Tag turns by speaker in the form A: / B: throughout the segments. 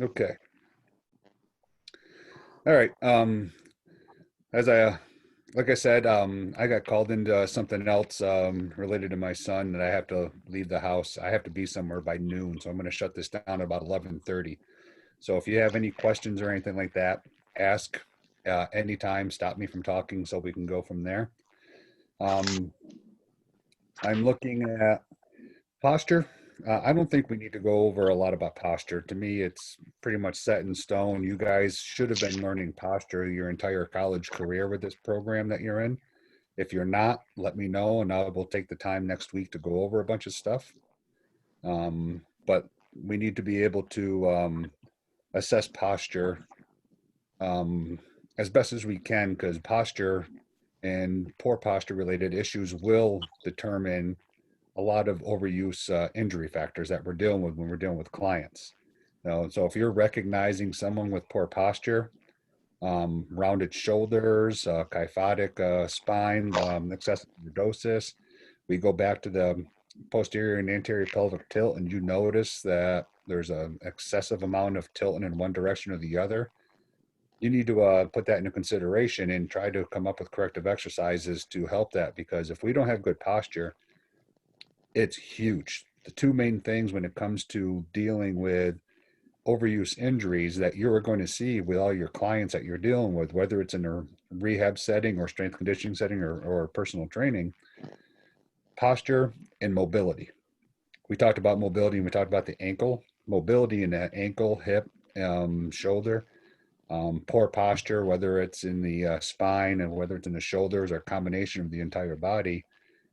A: Okay. All right. As I, like I said, I got called into something else related to my son, and I have to leave the house. I have to be somewhere by noon, so I'm going to shut this down at about 11:30. So if you have any questions or anything like that, ask anytime. Stop me from talking so we can go from there. Um, I'm looking at posture. I don't think we need to go over a lot about posture. To me, it's pretty much set in stone. You guys should have been learning posture your entire college career with this program that you're in. If you're not, let me know, and I will take the time next week to go over a bunch of stuff. But we need to be able to assess posture um, as best as we can, because posture and poor posture related issues will determine a lot of overuse injury factors that we're dealing with when we're dealing with clients. So if you're recognizing someone with poor posture, rounded shoulders, kyphotic spine, excessive lordosis, we go back to the posterior and anterior pelvic tilt, and you notice that there's an excessive amount of tilting in one direction or the other, you need to put that into consideration and try to come up with corrective exercises to help that. Because if we don't have good posture, it's huge. The two main things when it comes to dealing with overuse injuries that you're going to see with all your clients that you're dealing with, whether it's in a rehab setting or strength conditioning setting or personal training, posture and mobility. We talked about mobility and we talked about the ankle, mobility in that ankle, hip, shoulder, poor posture, whether it's in the spine and whether it's in the shoulders or a combination of the entire body,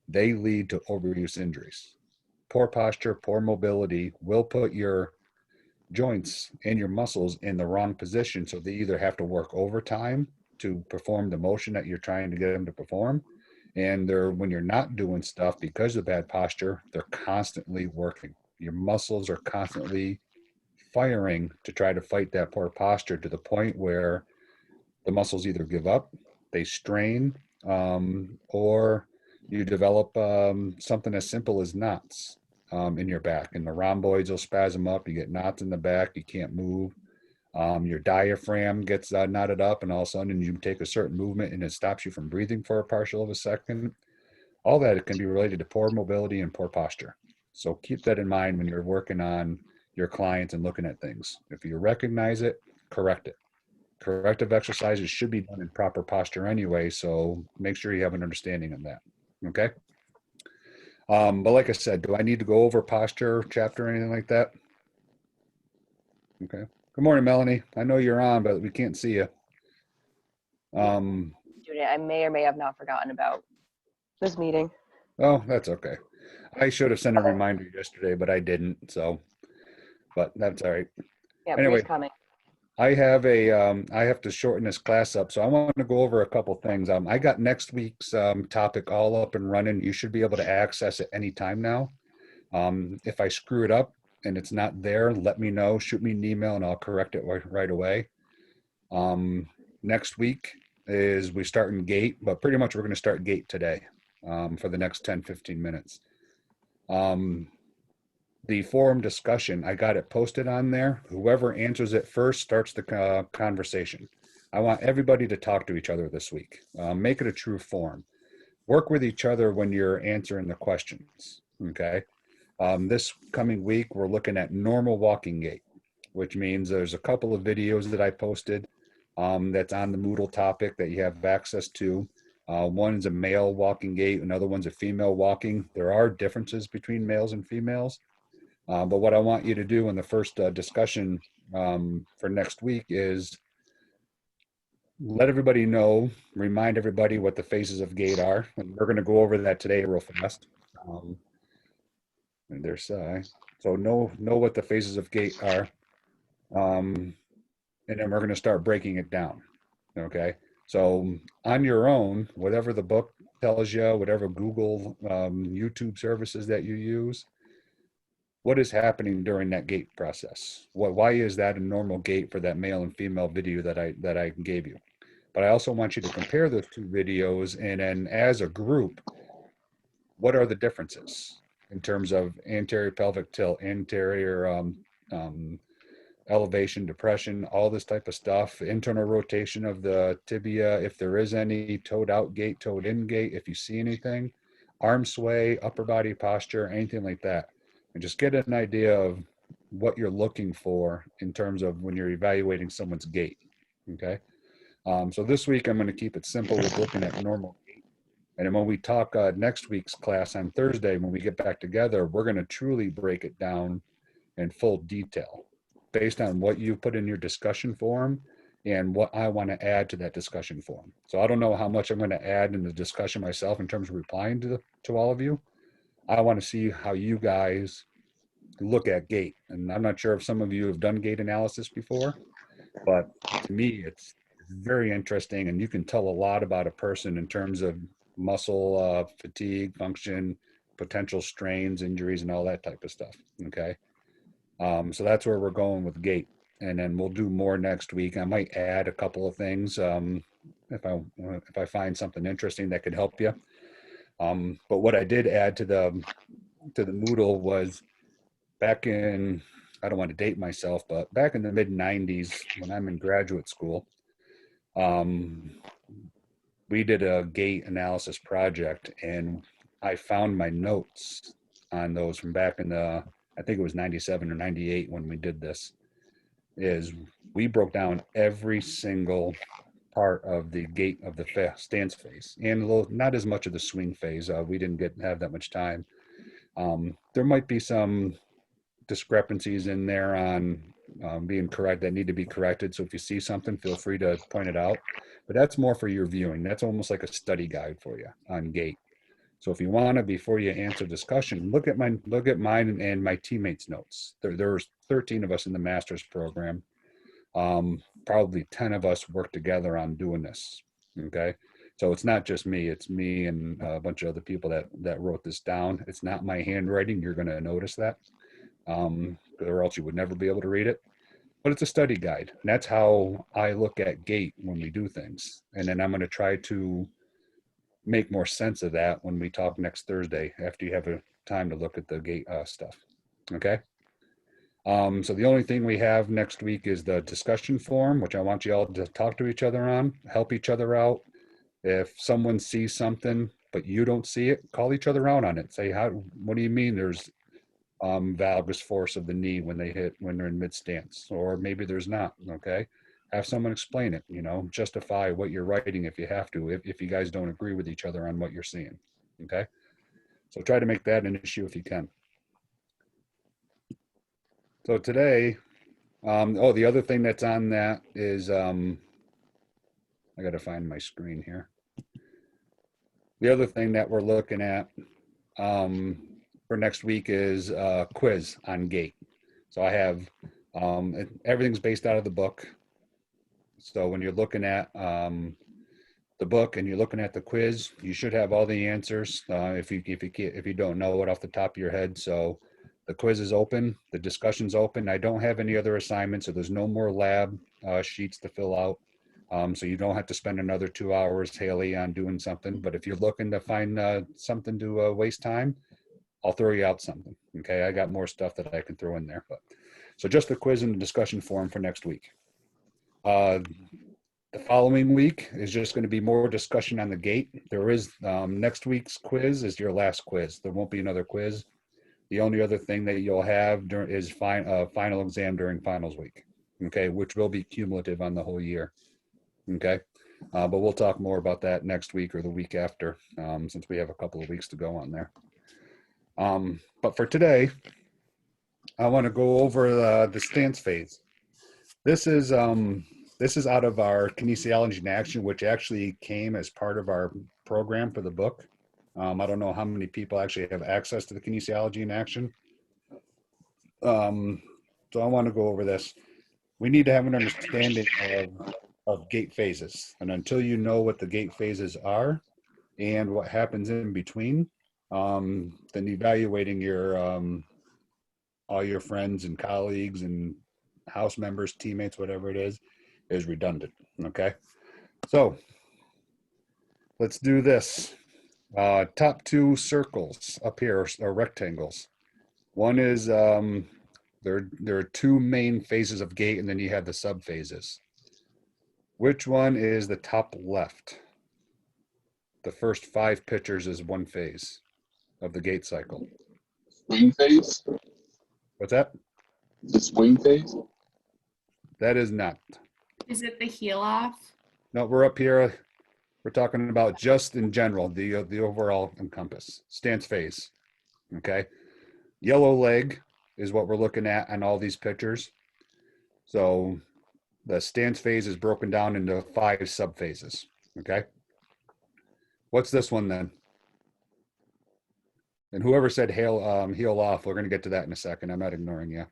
A: they lead to overuse injuries. Poor posture, poor mobility will put your joints and your muscles in the wrong position. So they either have to work overtime to perform the motion that you're trying to get them to perform. And when you're not doing stuff because of bad posture, they're constantly working. Your muscles are constantly firing to try to fight that poor posture to the point where the muscles either give up, they strain, or you develop something as simple as knots in your back. And the rhomboids will spasm up. You get knots in the back. You can't move. Your diaphragm gets knotted up, and all of a sudden you take a certain movement and it stops you from breathing for a partial of a second. All that can be related to poor mobility and poor posture. So keep that in mind when you're working on your clients and looking at things. If you recognize it, correct it. Corrective exercises should be done in proper posture anyway, so make sure you have an understanding of that. Okay. But like I said, do I need to go over posture chapter or anything like that? Okay. Good morning, Melanie. I know you're on, but we can't see you.
B: Yeah,
A: Um,
B: I may or may have not forgotten about this meeting.
A: oh, that's okay. I should have sent a reminder yesterday, but I didn't. So, but that's all right.
B: Yeah, Bree's
A: Anyway,
B: coming.
A: I have to shorten this class up, so I want to go over a couple things. I got next week's topic all up and running. You should be able to access it anytime now. If I screw it up and it's not there, let me know. Shoot me an email and I'll correct it right away. Next week is we start in GAIT, but pretty much we're going to start GAIT today for the next 10, 15 minutes. The forum discussion, I got it posted on there. Whoever answers it first starts the conversation. I want everybody to talk to each other this week. Make it a true forum. Work with each other when you're answering the questions. Okay. This coming week, we're looking at normal walking gait, which means there's a couple of videos that I posted that's on the Moodle topic that you have access to. One's a male walking gait, another one's a female walking. There are differences between males and females. But what I want you to do in the first discussion for next week is let everybody know, remind everybody what the phases of gait are. And we're going to go over that today real fast. And there's so know what the phases of gait are. And then we're going to start breaking it down. Okay. So on your own, whatever the book tells you, whatever Google, YouTube services that you use, what is happening during that gait process? Why is that a normal gait for that male and female video that I gave you? But I also want you to compare those two videos, and then as a group, what are the differences in terms of anterior pelvic tilt, anterior elevation, depression, all this type of stuff, internal rotation of the tibia, if there is any, toed out gait, toed in gait, if you see anything, arm sway, upper body posture, anything like that. And just get an idea of what you're looking for in terms of when you're evaluating someone's gait. Okay. So this week I'm going to keep it simple with looking at normal gait. And then when we talk next week's class on Thursday, when we get back together, we're going to truly break it down in full detail based on what you put in your discussion forum and what I want to add to that discussion forum. So I don't know how much I'm going to add in the discussion myself in terms of replying to all of you. I want to see how you guys look at gait. And I'm not sure if some of you have done gait analysis before, but to me, it's very interesting. And you can tell a lot about a person in terms of muscle fatigue, function, potential strains, injuries, and all that type of stuff. Okay. So that's where we're going with gait. And then we'll do more next week. I might add a couple of things if I find something interesting that could help you. But what I did add to the Moodle was back in, I don't want to date myself, but back in the mid 90s when I'm in graduate school, um, we did a gait analysis project and I found my notes on those from back in I think it was 97 or 98 when we did this, is we broke down every single part of the gait of the stance phase and a little, not as much of the swing phase. We didn't have that much time. There might be some discrepancies in there on being correct that need to be corrected. So if you see something, feel free to point it out. But that's more for your viewing. That's almost like a study guide for you on gait. So if you want to, before you answer discussion, look at mine and my teammates' notes. There's 13 of us in the master's program. Probably 10 of us work together on doing this. Okay. So it's not just me, it's me and a bunch of other people that wrote this down. It's not my handwriting. You're going to notice that, or else you would never be able to read it. But it's a study guide. And that's how I look at gait when we do things. And then I'm going to try to make more sense of that when we talk next Thursday after you have a time to look at the gate stuff. Okay. So the only thing we have next week is the discussion forum, which I want you all to talk to each other on, help each other out. If someone sees something but you don't see it, call each other out on it. Say, what do you mean there's valgus force of the knee when they're in mid stance, or maybe there's not. Okay. Have someone explain it, justify what you're writing if you have to, if you guys don't agree with each other on what you're seeing. Okay. So try to make that an issue if you can. So today, the other thing that's on that is, I got to find my screen here. The other thing that we're looking at for next week is a quiz on gait. So I have, everything's based out of the book. So when you're looking at the book and you're looking at the quiz, you should have all the answers if you don't know it off the top of your head. So the quiz is open, the discussion's open. I don't have any other assignments, so there's no more lab sheets to fill out. So you don't have to spend another 2 hours, Haley, on doing something. But if you're looking to find something to waste time, I'll throw you out something. Okay, I got more stuff that I can throw in there. But so just the quiz and the discussion forum for next week. The following week is just going to be more discussion on the gait. There is next week's quiz is your last quiz. There won't be another quiz. The only other thing that you'll have is final exam during finals week. Okay, which will be cumulative on the whole year. Okay, but we'll talk more about that next week or the week after, since we have a couple of weeks to go on there. But for today, I want to go over the stance phase. This is out of our Kinesiology in Action, which actually came as part of our program for the book. I don't know how many people actually have access to the Kinesiology in Action. So I want to go over this. We need to have an understanding of gait phases. And until you know what the gait phases are and what happens in between, then evaluating all your friends and colleagues and house members, teammates, whatever it is redundant. Okay. So let's do this. Top two circles up here are rectangles. One is There are two main phases of gait, and then you have the subphases. Which one is the top left? The first 5 pictures is one phase of the gait cycle.
C: Swing phase?
A: What's that?
C: The swing phase?
A: That is not.
D: Is it the heel off?
A: No, we're up here. We're talking about just in general, the overall encompass. Stance phase. Okay. Yellow leg is what we're looking at on all these pictures. So the stance phase is broken down into 5 subphases. Okay. What's this one then? And whoever said heel off, we're going to get to that in a second. I'm not ignoring you.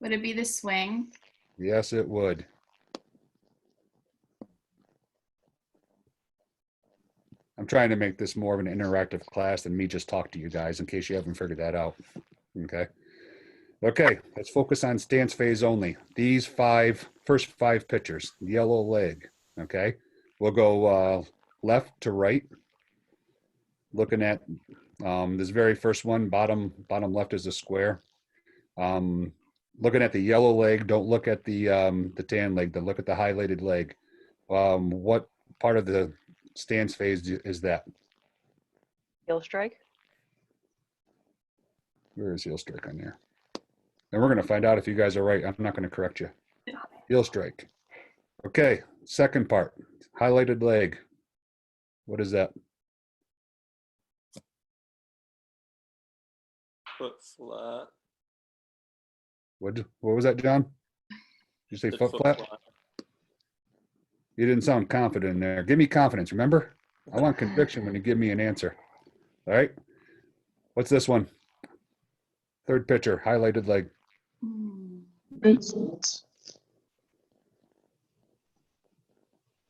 D: Would it be the swing?
A: Yes, it would. I'm trying to make this more of an interactive class than me just talk to you guys in case you haven't figured that out. Okay. Okay, let's focus on stance phase only. These first 5 pictures, yellow leg. Okay. We'll go left to right. Looking at this very first one, bottom left is a square. Looking at the yellow leg, don't look at the tan leg, then look at the highlighted leg. What part of the stance phase is that?
B: Heel strike.
A: Where is heel strike on there? And we're going to find out if you guys are right. I'm not going to correct you. Heel strike. Okay, second part, highlighted leg. What is that?
E: Foot flat.
A: What was that, John? Did you say
E: Said
A: foot flat? You didn't sound confident in there. Give me confidence, remember? I want conviction when you give me an answer. All right. What's this one? Third picture, highlighted leg.
C: Mid-stance.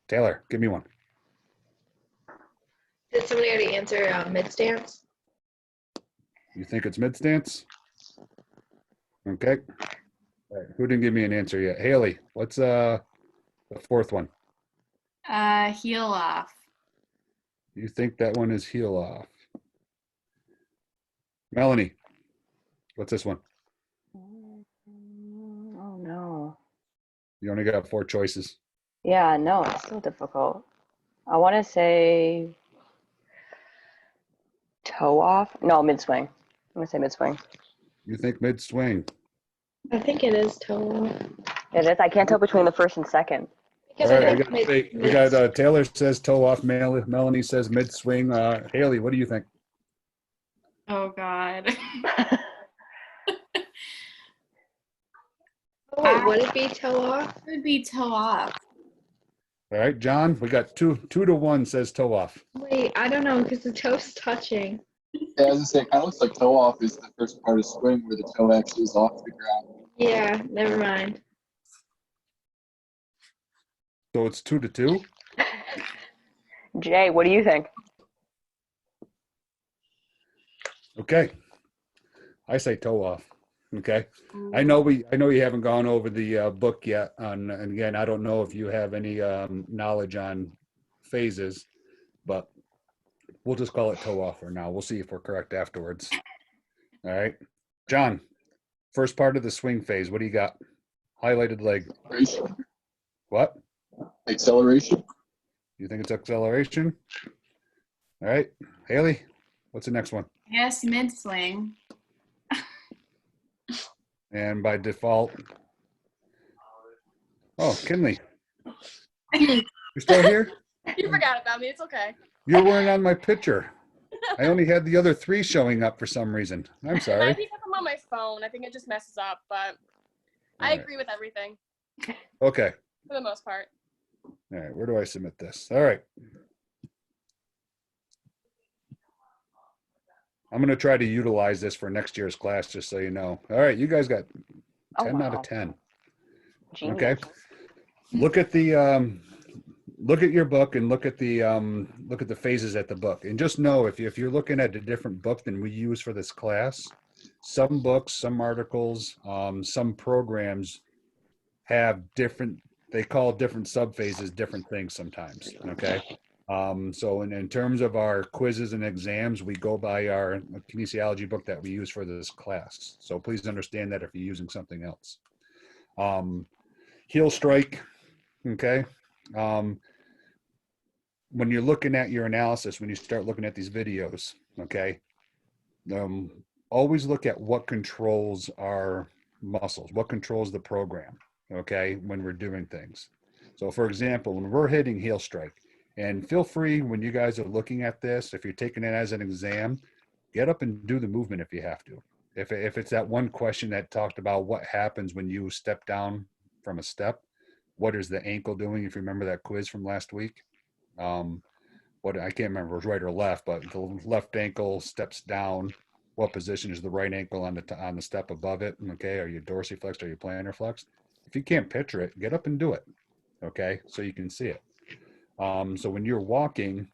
A: Taylor, give me one.
F: Did somebody already answer mid stance?
A: You think it's mid stance? Okay. All right. Who didn't give me an answer yet? Haley, what's the fourth one?
D: Heel off.
A: You think that one is heel off? Melanie, what's this one?
B: Oh no.
A: You only got 4 choices.
B: Yeah, no, it's so difficult. I want to say toe off. No, mid swing. I'm gonna say mid swing.
A: You think mid swing?
F: I think it is toe.
B: It is. I can't tell between the first and second.
F: Because
A: All
F: I
A: right,
F: think
A: we got Taylor says toe off. Melanie says mid swing. Haley, what do you think?
D: Oh God.
F: Oh, wait, would it be toe off?
D: It would be toe off.
A: All right, John, we got 2 to 1 says toe off.
F: Wait, I don't know because the toe's touching.
C: Yeah, as I say, it kind of looks like toe off is the first part of swing where the toe actually is off the ground.
F: Yeah, never mind.
A: So it's 2 to 2.
B: Jay, what do you think?
A: Okay. I say toe off. Okay. I know you haven't gone over the book yet and again, I don't know if you have any knowledge on phases, but we'll just call it toe off for now. We'll see if we're correct afterwards. All right. John, first part of the swing phase, what do you got? Highlighted leg.
C: Acceleration.
A: What?
C: Acceleration.
A: You think it's acceleration? All right. Haley, what's the next one?
D: Yes, mid swing.
A: And by default, oh, Kinley, you're still here?
G: You forgot about me. It's okay.
A: You weren't on my picture. I only had the other 3 showing up for some reason. I'm
G: I
A: sorry.
G: think I'm on my phone. I think it just messes up, but I
A: All right.
G: agree with everything
A: Okay.
G: for the most part.
A: All right. Where do I submit this? All right. I'm going to try to utilize this for next year's class, just so you know. All right. You guys got 10 out
B: wow.
A: of 10.
B: Genius.
A: Okay. Look at the look at your book and look at the phases at the book, and just know if you're looking at a different book than we use for this class, some books, some articles, some programs have different, they call different subphases different things sometimes. Okay. So in terms of our quizzes and exams, we go by our kinesiology book that we use for this class. So please understand that if you're using something else. Heel strike, okay? When you're looking at your analysis, when you start looking at these videos, okay, always look at what controls our muscles, what controls the program, okay, when we're doing things. So for example, when we're hitting heel strike, and feel free when you guys are looking at this, if you're taking it as an exam, get up and do the movement if you have to. If it's that one question that talked about what happens when you step down from a step, what is the ankle doing? If you remember that quiz from last week, what I can't remember, it was right or left, but the left ankle steps down. What position is the right ankle on the step above it? Okay, are you dorsiflexed? Are you plantar flexed? If you can't picture it, get up and do it. Okay, so you can see it. So when you're walking,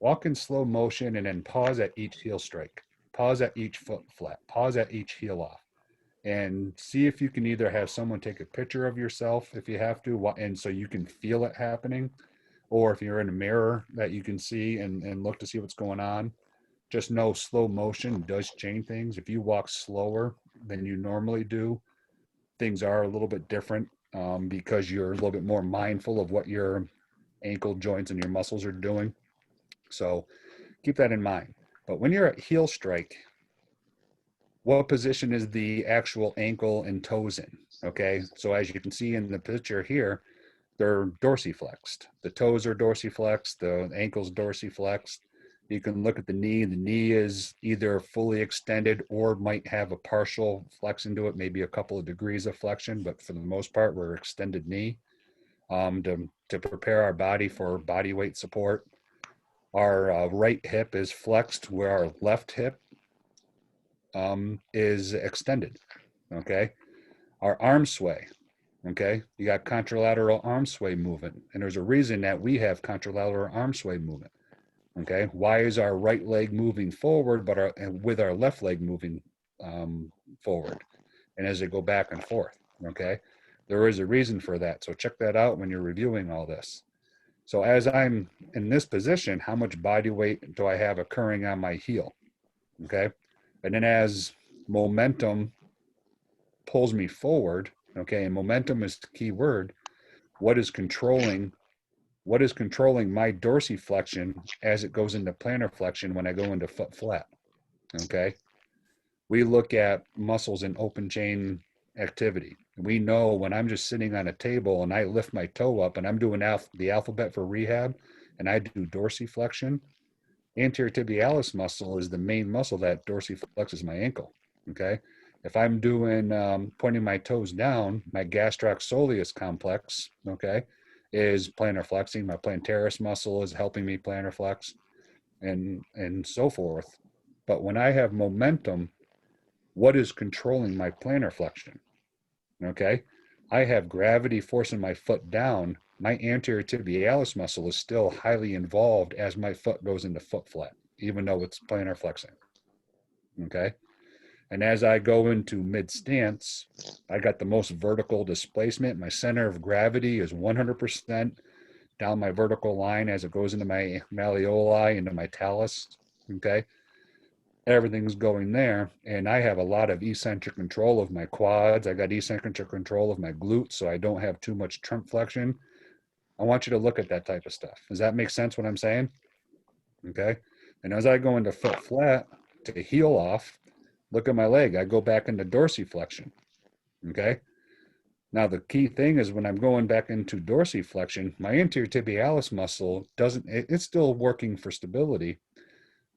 A: walk in slow motion and then pause at each heel strike, pause at each foot flat, pause at each heel off, and see if you can either have someone take a picture of yourself if you have to, and so you can feel it happening, or if you're in a mirror that you can see and look to see what's going on. Just know slow motion does change things. If you walk slower than you normally do, things are a little bit different because you're a little bit more mindful of what your ankle joints and your muscles are doing. So keep that in mind. But when you're at heel strike, what position is the actual ankle and toes in? Okay, so as you can see in the picture here, they're dorsiflexed. The toes are dorsiflexed, the ankle's dorsiflexed. You can look at the knee. The knee is either fully extended or might have a partial flex into it, maybe a couple of degrees of flexion, but for the most part, we're extended knee to prepare our body for body weight support. Our right hip is flexed where our left hip is extended, okay? Our arm sway, okay? You got contralateral arm sway movement, and there's a reason that we have contralateral arm sway movement, okay? Why is our right leg moving forward, but with our left leg moving forward? And as they go back and forth, okay? There is a reason for that, so check that out when you're reviewing all this. So as I'm in this position, how much body weight do I have occurring on my heel, okay? And then as momentum pulls me forward, okay, and momentum is the key word, what is controlling my dorsiflexion as it goes into plantar flexion when I go into foot flat, okay? We look at muscles in open chain activity. We know when I'm just sitting on a table and I lift my toe up and I'm doing the alphabet for rehab and I do dorsiflexion, anterior tibialis muscle is the main muscle that dorsiflexes my ankle, okay? If I'm doing pointing my toes down, my gastrocsoleus complex, okay, is plantar flexing. My plantaris muscle is helping me plantar flex, and so forth. But when I have momentum, what is controlling my plantar flexion? Okay, I have gravity forcing my foot down. My anterior tibialis muscle is still highly involved as my foot goes into foot flat, even though it's plantar flexing. Okay. And as I go into mid stance, I got the most vertical displacement. My center of gravity is 100% down my vertical line as it goes into my malleoli, into my talus. Okay. Everything's going there. And I have a lot of eccentric control of my quads. I got eccentric control of my glutes, so I don't have too much trunk flexion. I want you to look at that type of stuff. Does that make sense what I'm saying? Okay. And as I go into foot flat to heel off, look at my leg. I go back into dorsiflexion. Okay. Now, the key thing is when I'm going back into dorsiflexion, my anterior tibialis muscle it's still working for stability,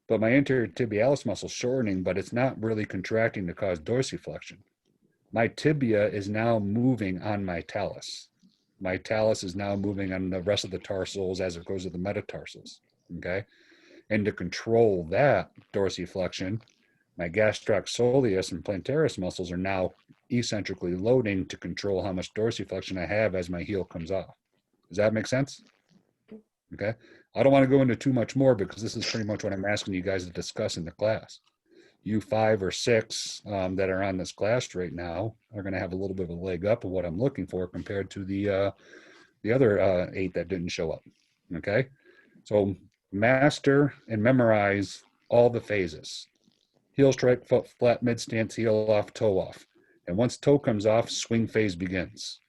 A: but my anterior tibialis muscle is shortening, but it's not really contracting to cause dorsiflexion. My tibia is now moving on my talus. My talus is now moving on the rest of the tarsals as it goes to the metatarsals. Okay. And to control that dorsiflexion, my gastrocsoleus and plantaris muscles are now eccentrically loading to control how much dorsiflexion I have as my heel comes off. Does that make sense? Okay. I don't want to go into too much more because this is pretty much what I'm asking you guys to discuss in the class. You 5 or 6 that are on this class right now are going to have a little bit of a leg up of what I'm looking for compared to the other 8 that didn't show up. Okay. So master and memorize all the phases. Heel strike, foot flat, mid stance, heel off, toe off. And once toe comes off, swing phase begins.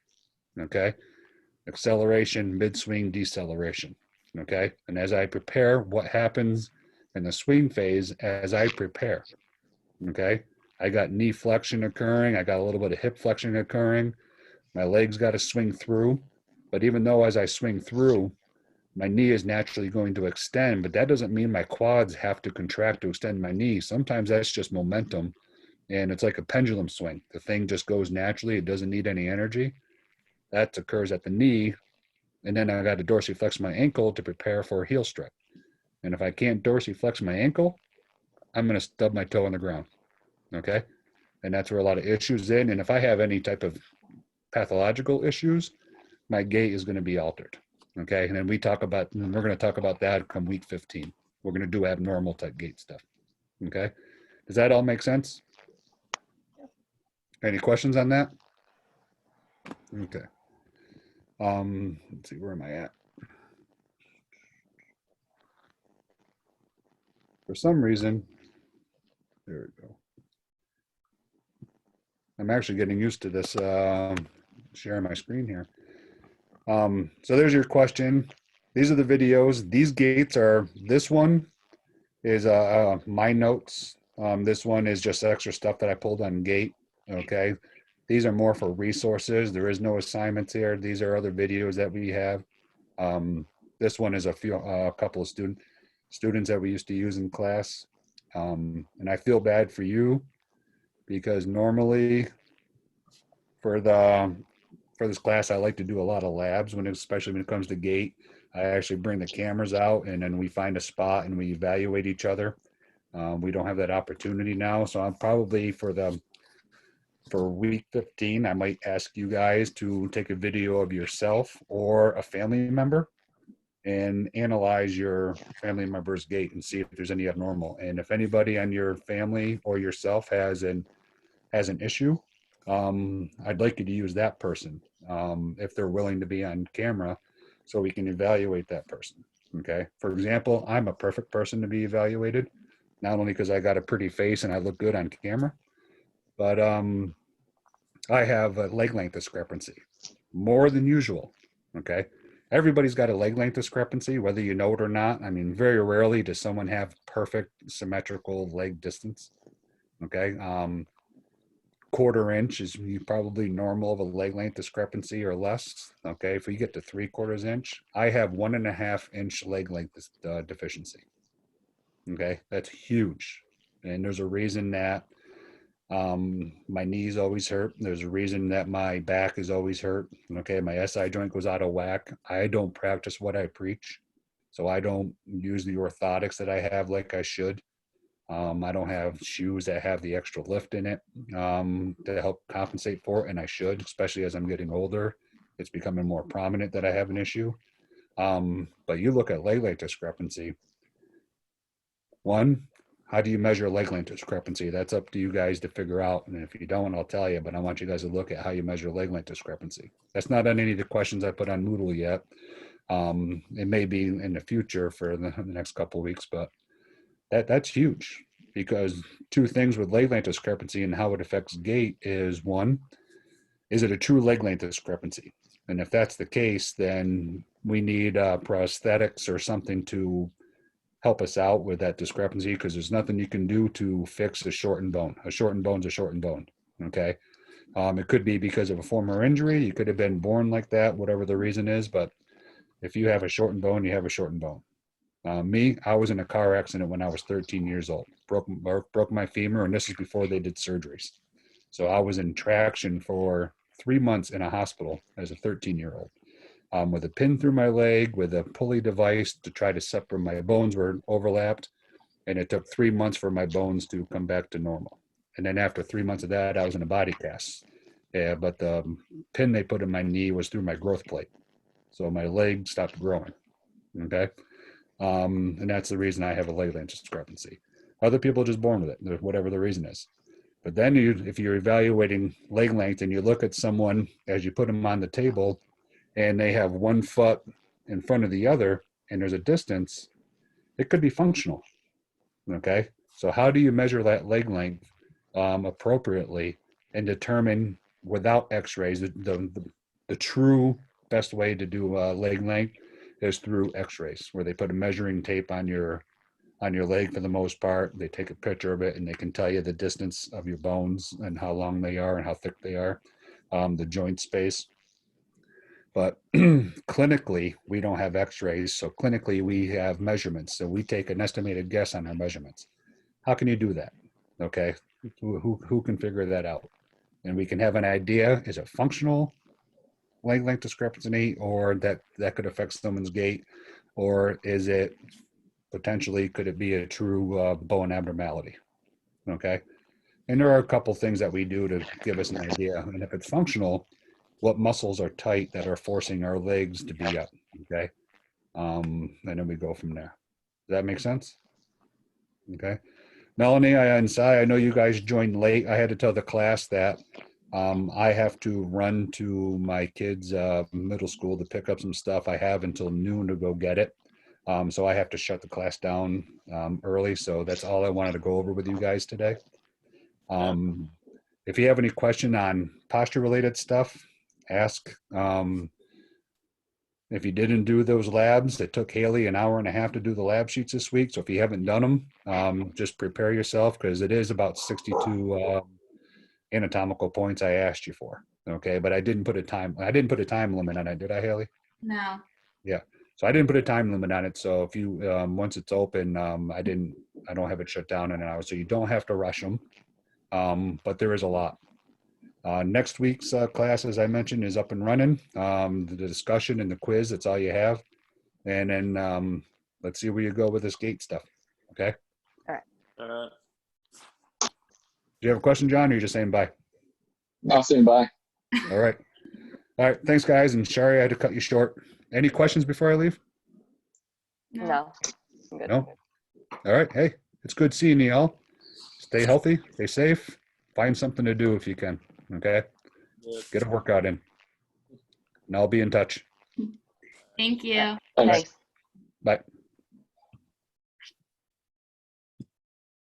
A: Okay. Acceleration, mid swing, deceleration. Okay. And as I prepare, what happens in the swing phase as I prepare? Okay. I got knee flexion occurring. I got a little bit of hip flexion occurring. My legs got to swing through. But even though as I swing through, my knee is naturally going to extend, but that doesn't mean my quads have to contract to extend my knee. Sometimes that's just momentum, and it's like a pendulum swing. The thing just goes naturally. It doesn't need any energy. That occurs at the knee, and then I got to dorsiflex my ankle to prepare for a heel strike. And if I can't dorsiflex my ankle, I'm going to stub my toe on the ground, okay? And that's where a lot of issues in. And if I have any type of pathological issues, my gait is going to be altered. Okay. And then we're going to talk about that come week 15. We're going to do abnormal type gait stuff. Okay. Does that all make sense? Any questions on that? Okay. Let's see, where am I at? For some reason, there we go. I'm actually getting used to this, sharing my screen here. So there's your question. These are the videos. These gates are, this one is my notes. This one is just extra stuff that I pulled on gate. Okay. These are more for resources. There is no assignments here. These are other videos that we have. This one is a couple of students that we used to use in class. And I feel bad for you because normally for this class, I like to do a lot of labs especially when it comes to gait. I actually bring the cameras out and then we find a spot and we evaluate each other. We don't have that opportunity now. So I'm probably for week 15, I might ask you guys to take a video of yourself or a family member and analyze your family member's gait and see if there's any abnormal. And if anybody on your family or yourself has an issue, I'd like you to use that person if they're willing to be on camera so we can evaluate that person. Okay. For example, I'm a perfect person to be evaluated, not only because I got a pretty face and I look good on camera, but I have a leg length discrepancy more than usual. Okay. Everybody's got a leg length discrepancy, whether you know it or not. I mean, very rarely does someone have perfect symmetrical leg distance. Okay. Quarter inch is probably normal of a leg length discrepancy or less. Okay. If we get to 3/4 inch, I have 1.5 inch leg length deficiency. Okay. That's huge. And there's a reason that my knees always hurt. There's a reason that my back is always hurt. Okay. My SI joint goes out of whack. I don't practice what I preach. So I don't use the orthotics that I have like I should. I don't have shoes that have the extra lift in it to help compensate for it, and I should, especially as I'm getting older. It's becoming more prominent that I have an issue. But you look at leg length discrepancy. One, how do you measure leg length discrepancy? That's up to you guys to figure out. And if you don't, I'll tell you, but I want you guys to look at how you measure leg length discrepancy. That's not on any of the questions I put on Moodle yet. It may be in the future for the next couple of weeks, but that's huge, because two things with leg length discrepancy and how it affects gait is, one, is it a true leg length discrepancy? And if that's the case, then we need prosthetics or something to help us out with that discrepancy, because there's nothing you can do to fix a shortened bone. A shortened bone's a shortened bone. Okay. It could be because of a former injury. You could have been born like that, whatever the reason is. But if you have a shortened bone, you have a shortened bone. I was in a car accident when I was 13 years old, broke my femur, and this is before they did surgeries. So I was in traction for 3 months in a hospital as a 13-year-old, with a pin through my leg, with a pulley device to try to separate. My bones were overlapped, and it took 3 months for my bones to come back to normal. And then after 3 months of that, I was in a body cast. Yeah, but the pin they put in my knee was through my growth plate. So my leg stopped growing. Okay. And that's the reason I have a leg length discrepancy. Other people are just born with it, whatever the reason is. But then if you're evaluating leg length and you look at someone as you put them on the table and they have one foot in front of the other, and there's a distance, it could be functional. Okay. So how do you measure that leg length appropriately and determine without x-rays the true best way to do leg length is through x-rays, where they put a measuring tape on your leg for the most part. They take a picture of it and they can tell you the distance of your bones and how long they are and how thick they are, the joint space. But clinically, we don't have x-rays. So clinically, we have measurements. So we take an estimated guess on our measurements. How can you do that? Okay, who can figure that out? And we can have an idea, is it functional leg length discrepancy, or that could affect someone's gait, or is it potentially, could it be a true bone abnormality? Okay. And there are a couple things that we do to give us an idea. And if it's functional, what muscles are tight that are forcing our legs to be up? Okay. And then we go from there. Does that make sense? Okay. Melanie and Sai, I know you guys joined late. I had to tell the class that I have to run to my kids' middle school to pick up some stuff. I have until noon to go get it. So I have to shut the class down early. So that's all I wanted to go over with you guys today. If you have any question on posture related stuff, ask. If you didn't do those labs, it took Haley an hour and a half to do the lab sheets this week. So if you haven't done them, just prepare yourself, because it is about 62 anatomical points I asked you for. Okay, but I didn't put a time limit on it, did I, Haley?
D: No.
A: Yeah. So I didn't put a time limit on it. So if you once it's open, I don't have it shut down in an hour. So you don't have to rush them. But there is a lot. Next week's class, as I mentioned, is up and running. The discussion and the quiz, that's all you have. And then let's see where you go with this gait stuff. Okay.
C: Uh,
A: Do you have a question, John, or you're just saying bye?
C: I'll say bye.
A: All right. All right. Thanks, guys. And sorry I had to cut you short. Any questions before I leave?
B: No. I'm good.
A: No? All right. Hey, it's good seeing you all. Stay healthy, stay safe, find something to do if you can. Okay. Get a workout in. And I'll be in touch.
D: Thank you.
C: Thanks.
B: Thanks.
A: Bye.